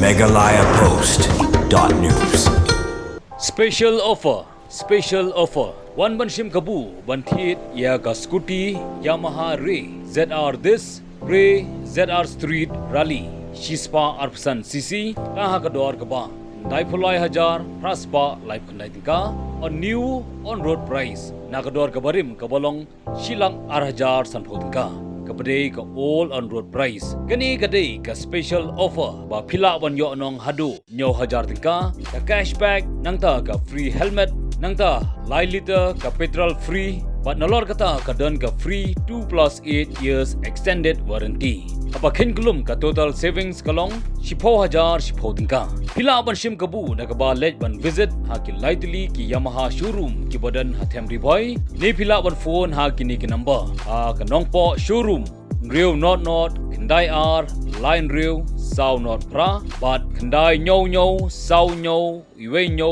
MeghalayaPost.news. Special offer. One ban Shim Kabu, ban thit ya ka scooty Yamaha Ray ZR this Ray ZR Street Rally Shispa Arpsan CC taha ka dor ka ba dai phulai hajar praspa live khandai tingka on new on road price na ka dor ka barim ka bolong shilang 8,000 san tingka kapade ka all on road price kani kadai ka special offer ba phila ban yo nong hadu nyo hajar tingka ka cashback nangta ka free helmet nangta lai liter ka petrol free but nalor kata ka don ka free 2+8 years extended warranty apa khen glum ka total savings kalong 10,000 tingka phila ban Shim Kabu na ka ba let ban visit ha ki lightly ki Yamaha showroom ki badan ha them boy ni phila ban phone ha ki ni ki number ha ka nongpoh showroom Real not Kandai R line real sao not pra but Kandai nyo sao nyo iwe nyo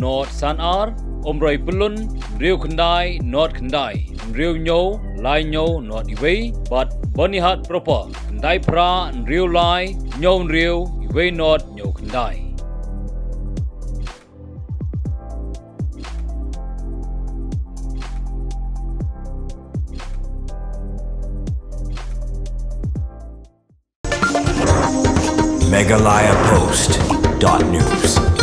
not san R omrai bulun real Kandai not Kandai real nyo line nyo not iwe but boni hat proper Kandai pra real line nyo real iwe not nyo Kandai. MeghalayaPost.news.